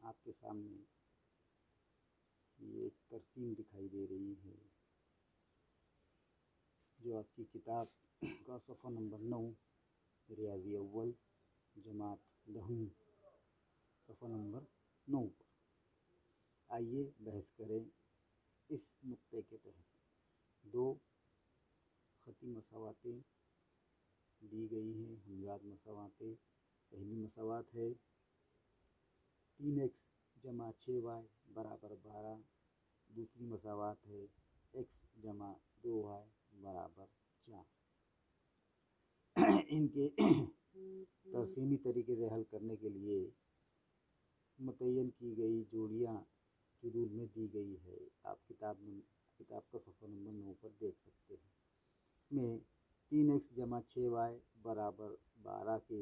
आपके सामने ये एक तरसीम दिखाई दे रही है जो आपकी किताब का सफ़ा नंबर 9 रियाज़ी अव्वल जमात 10 सफ़ा नंबर 9 पर। आइए बहस करें इस नुक्ते के तहत। दो ख़ती मसावातें दी गई हैं, हमजाद मसावातें। पहली मसावात है 3x जमा 6y बराबर 12। दूसरी मसावात है x जमा 2y बराबर 4। इनके तरसीमी तरीके से हल करने के लिए मुतय्यन की गई जोड़ियाँ जदूल में दी गई है। आप किताब का सफ़ा नंबर 9 पर देख सकते हैं। इसमें 3x जमा 6y बराबर 12 के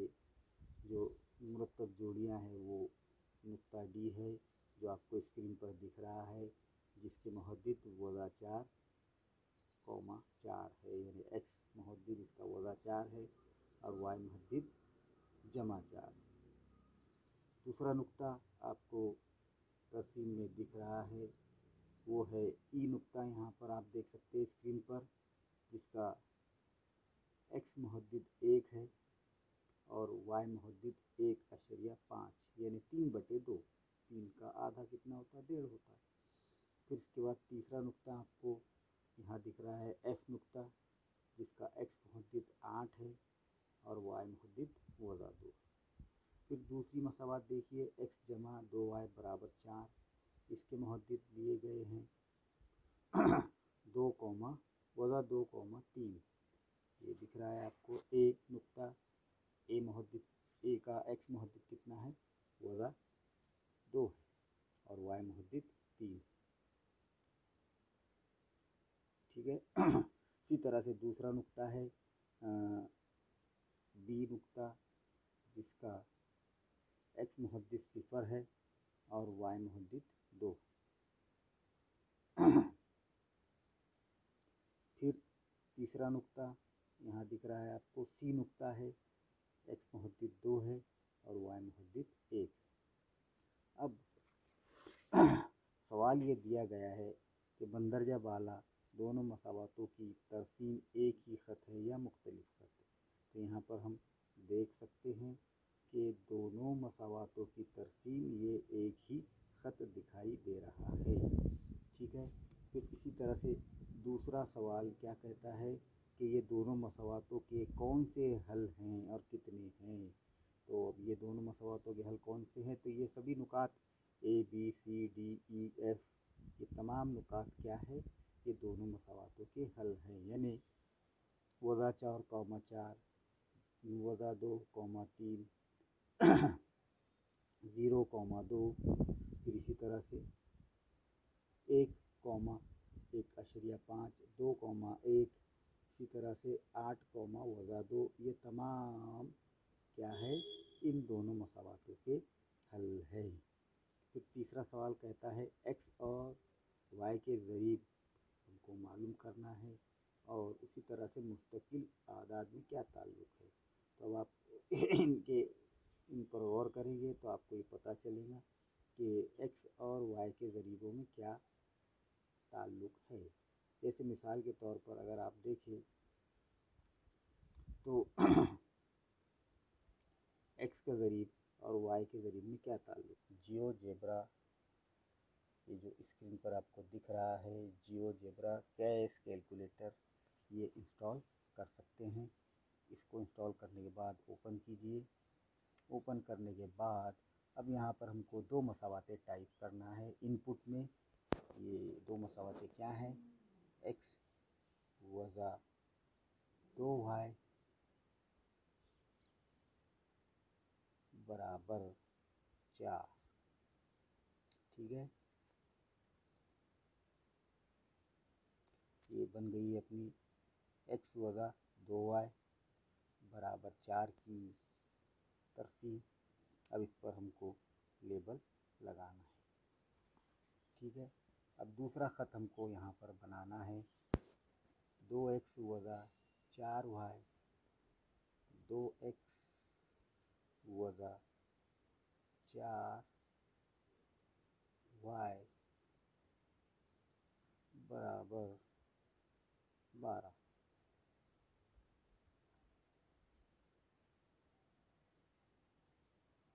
जो मुरतब जोड़ियाँ हैं वो नुक्ता डी है जो आपको स्क्रीन पर दिख रहा है, जिसके मुहद्दिद वज़ा 4 है, यानी x मुहद्दिद इसका वज़ा 4 है और y मुहद्दिद जमा 4। दूसरा नुक्ता आपको तरसीम में दिख रहा है, वो है ई नुक्ता। यहाँ पर आप देख सकते हैं स्क्रीन पर, जिसका x मुहद्दिद 1 है और y मुहद्दिद 1.5 यानी 3/2। 3 का आधा कितना होता है? 1.5 होता है। फिर इसके बाद तीसरा नुक्ता आपको यहाँ दिख रहा है f नुक्ता, जिसका x मुहद्दिद 8 है और y मुहद्दिद वज़ा 2। फिर दूसरी मसावात देखिए, x जमा 2y बराबर 4। इसके मुहद्दिद दिए गए हैं 2 वज़ा 2 3। ये दिख रहा है आपको a नुक्ता। a मुहद्दिद a का x मुहद्दिद कितना है? वज़ा 2 है और y मुहद्दिद 3। ठीक है। इसी तरह से दूसरा नुक्ता है b नुक्ता, जिसका x मुहद्दिद 0 है और y मुहद्दिद 2। फिर तीसरा नुक्ता यहाँ दिख रहा है आपको c नुक्ता है, x मुहद्दिद 2 है और y मुहद्दिद 1। अब सवाल ये दिया गया है कि बंदरजा बाला दोनों मसावातों की तरसीम एक ही ख़त है या मुख्तलिफ ख़त है। तो यहाँ पर हम देख सकते हैं कि दोनों मसावातों की तरसीम ये एक ही ख़त दिखाई दे रहा है। ठीक है। फिर इसी तरह से दूसरा सवाल क्या कहता है कि ये दोनों मसावातों के कौन से हल हैं और कितने हैं। तो अब ये दोनों मसावातों के हल कौन से हैं? तो ये सभी नुकात A B C D E F, ये तमाम नुकात क्या है? ये दोनों मसावातों के हल हैं, यानी वज़ा 4 वज़ा 2 3 0 2। फिर इसी तरह से 1 1.5 2 1। इसी तरह से 8 वज़ा 2। ये तमाम क्या है? इन दोनों मसावातों के हल है। फिर तीसरा सवाल कहता है x और y के ज़रीब हमको मालूम करना है और इसी तरह से मुस्तकिल आदाद में क्या ताल्लुक़ है। तो अब आप इन पर गौर करेंगे तो आपको ये पता चलेगा कि x और y के ज़रीबों में क्या ताल्लुक़ है। जैसे मिसाल के तौर पर अगर आप देखें तो x का ज़रीब और y के ज़रीब में क्या ताल्लुक़। जियोजेब्रा, ये जो स्क्रीन पर आपको दिख रहा है, जियोजेब्रा कैश कैलकुलेटर, ये इंस्टॉल कर सकते हैं। इसको इंस्टॉल करने के बाद ओपन कीजिए। ओपन करने के बाद अब यहाँ पर हमको दो मसावातें टाइप करना है इनपुट में। ये दो मसावातें क्या हैं? x वज़ा 2y बराबर 4। ठीक है, ये बन गई अपनी x वज़ा 2y बराबर 4 की तरसीम। अब इस पर हमको लेबल लगाना है। ठीक है। अब दूसरा ख़त हमको यहाँ पर बनाना है 2x वज़ा 4y 2x वज़ा 4 वाई बराबर 12।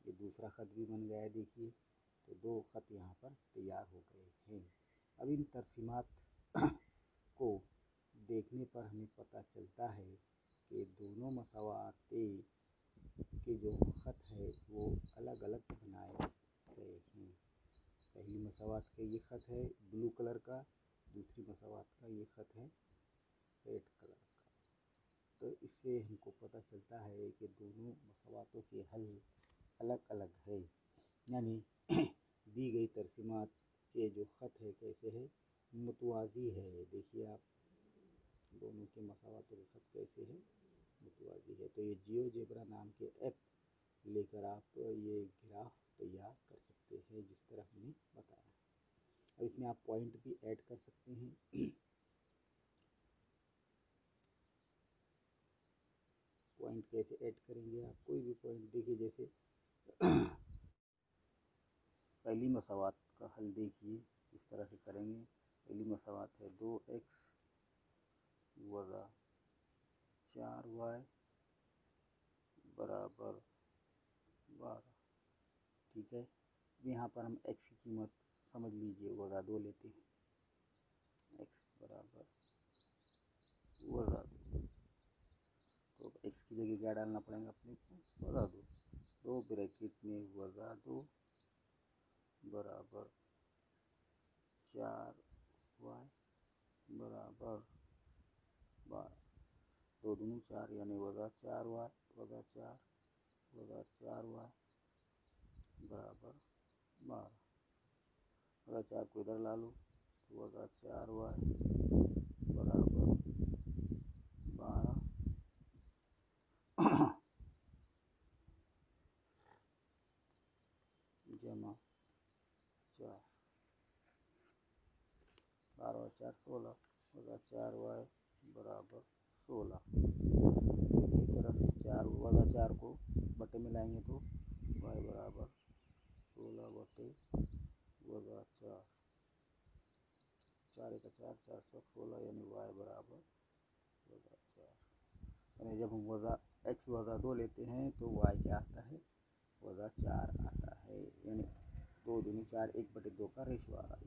ये दूसरा खत भी बन गया है, देखिए। तो 2 खत यहाँ पर तैयार हो गए हैं। अब इन तरसीमात को देखने पर हमें पता चलता है कि दोनों मसावातें के जो खत है वो अलग अलग बनाए गए हैं। पहली मसावात का ये खत है ब्लू कलर का, दूसरी मसावात का ये खत है रेड कलर का। तो इससे हमको पता चलता है कि दोनों मसावातों के हल अलग अलग है, यानी दी गई तरसीमात के जो खत है कैसे है, मुतवाज़ी है। देखिए आप, दोनों के मसावातों के खत कैसे है, मुतवाज़ी है। तो ये जियोजेब्रा नाम के ऐप लेकर आप ये ग्राफ तैयार कर सकते हैं जिस तरह हमने बताया। अब इसमें आप पॉइंट भी ऐड कर सकते हैं। पॉइंट कैसे ऐड करेंगे आप, कोई भी पॉइंट देखिए, जैसे पहली मसावात का हल देखिए इस तरह से करेंगे। पहली मसावात है 2x वज़ा 4y बराबर 12। ठीक है। यहाँ पर हम x की कीमत समझ लीजिए वज़ा 2 लेते हैं, x बराबर वज़ा 2। तो x की जगह क्या डालना पड़ेगा अपने को, वज़ा 2। 2 ब्रैकेट में वज़ा 2 बराबर 4y बराबर 12। 2 दूनी 4 यानी वज़ा 4y वज़ा 4 वज़ा 4y बराबर 12। वज़ा 4 को इधर ला लो तो वज़ा 4y बराबर 12 जमा 4। 12 और 4 16 वज़ा 4y बराबर 16। इसी तरह से 4 वज़ा 4 को बटे में लाएंगे तो y बराबर 16 बटे वज़ा 4। 4 का 4 4 चौक 16 यानी y बराबर वज़ा 4। यानी जब हम वज़ा x वज़ा 2 लेते हैं तो y क्या आता है, वज़ा 4 आता है। यानी 2 दूनी 4 1/2 का रेशो आ रहा है।